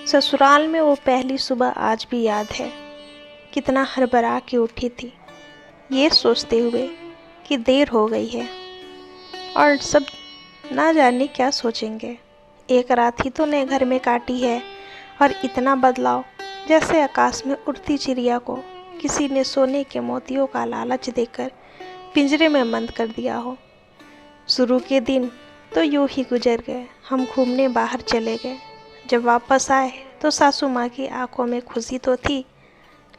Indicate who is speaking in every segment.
Speaker 1: ससुराल में वो पहली सुबह आज भी याद है। कितना हड़बड़ा के उठी थी, ये सोचते हुए कि देर हो गई है और सब ना जाने क्या सोचेंगे। एक रात ही तो ने घर में काटी है और इतना बदलाव, जैसे आकाश में उड़ती चिड़िया को किसी ने सोने के मोतियों का लालच देकर पिंजरे में बंद कर दिया हो। शुरू के दिन तो यूं ही गुजर गए। हम घूमने बाहर चले गए। जब वापस आए तो सासू माँ की आंखों में खुशी तो थी,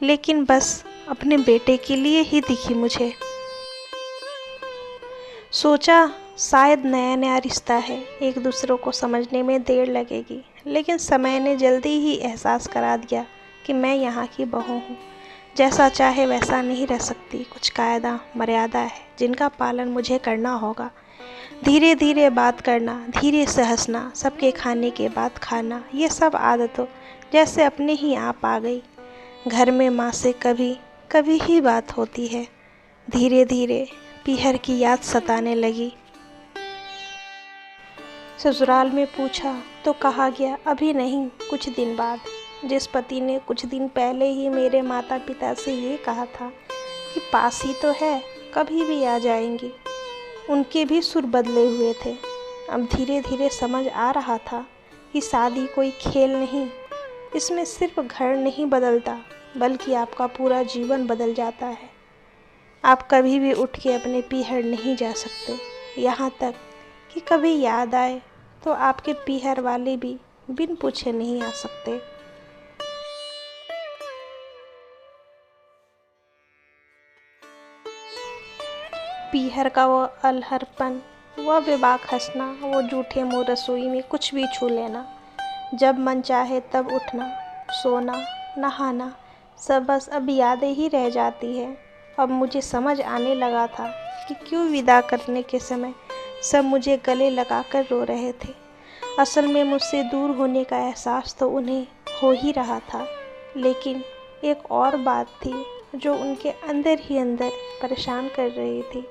Speaker 1: लेकिन बस अपने बेटे के लिए ही दिखी मुझे। सोचा शायद नया नया रिश्ता है, एक दूसरे को समझने में देर लगेगी, लेकिन समय ने जल्दी ही एहसास करा दिया कि मैं यहाँ की बहू हूँ। जैसा चाहे वैसा नहीं रह सकती। कुछ कायदा मर्यादा है जिनका पालन मुझे करना होगा। धीरे धीरे बात करना, धीरे से हंसना, सबके खाने के बाद खाना, ये सब आदतों जैसे अपने ही आप आ गई। घर में माँ से कभी कभी ही बात होती है। धीरे धीरे पीहर की याद सताने लगी। ससुराल में पूछा तो कहा गया अभी नहीं, कुछ दिन बाद। जिस पति ने कुछ दिन पहले ही मेरे माता पिता से ये कहा था कि पास ही तो है, कभी भी आ जाएंगी, उनके भी सुर बदले हुए थे। अब धीरे धीरे समझ आ रहा था कि शादी कोई खेल नहीं, इसमें सिर्फ घर नहीं बदलता, बल्कि आपका पूरा जीवन बदल जाता है। आप कभी भी उठ के अपने पीहर नहीं जा सकते, यहाँ तक कि कभी याद आए तो आपके पीहर वाले भी बिन पूछे नहीं आ सकते। पीहर का वो अलहरपन, वह बेबाक हंसना, वो जूठे मुँह रसोई में कुछ भी छू लेना, जब मन चाहे तब उठना, सोना, नहाना, सब बस अब यादें ही रह जाती है। अब मुझे समझ आने लगा था कि क्यों विदा करने के समय सब मुझे गले लगाकर रो रहे थे। असल में मुझसे दूर होने का एहसास तो उन्हें हो ही रहा था, लेकिन एक और बात थी जो उनके अंदर ही अंदर परेशान कर रही थी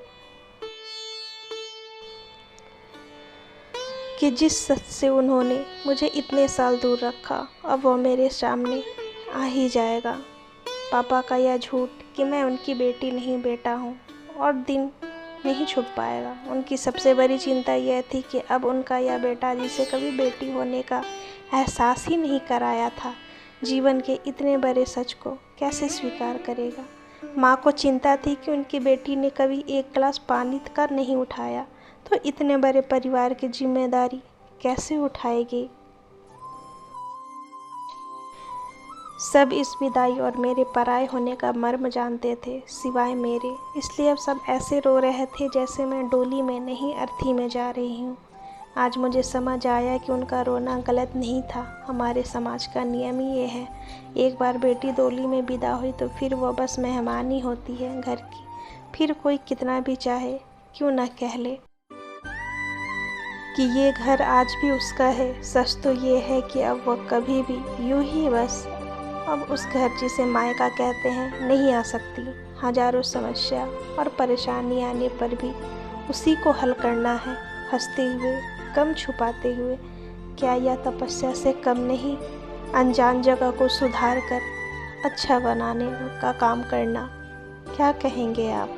Speaker 1: कि जिस सच से उन्होंने मुझे इतने साल दूर रखा, अब वो मेरे सामने आ ही जाएगा। पापा का यह झूठ कि मैं उनकी बेटी नहीं बेटा हूँ और दिन नहीं छुप पाएगा। उनकी सबसे बड़ी चिंता यह थी कि अब उनका यह बेटा, जिसे कभी बेटी होने का एहसास ही नहीं कराया था, जीवन के इतने बड़े सच को कैसे स्वीकार करेगा। माँ को चिंता थी कि उनकी बेटी ने कभी एक गिलास पानी का नहीं उठाया, तो इतने बड़े परिवार की जिम्मेदारी कैसे उठाएगी। सब इस विदाई और मेरे पराये होने का मर्म जानते थे, सिवाय मेरे। इसलिए अब सब ऐसे रो रहे थे जैसे मैं डोली में नहीं, अर्थी में जा रही हूँ। आज मुझे समझ आया कि उनका रोना गलत नहीं था। हमारे समाज का नियम ही ये है, एक बार बेटी डोली में विदा हुई तो फिर वो बस मेहमान ही होती है घर की। फिर कोई कितना भी चाहे क्यों न कह ले कि ये घर आज भी उसका है। सच तो ये है कि अब वह कभी भी यूं ही बस अब उस घर जिसे मायका कहते हैं नहीं आ सकती। हजारों समस्या और परेशानी आने पर भी उसी को हल करना है, हंसते हुए, कम छुपाते हुए। क्या यह तपस्या से कम नहीं? अनजान जगह को सुधार कर अच्छा बनाने का काम करना। क्या कहेंगे आप?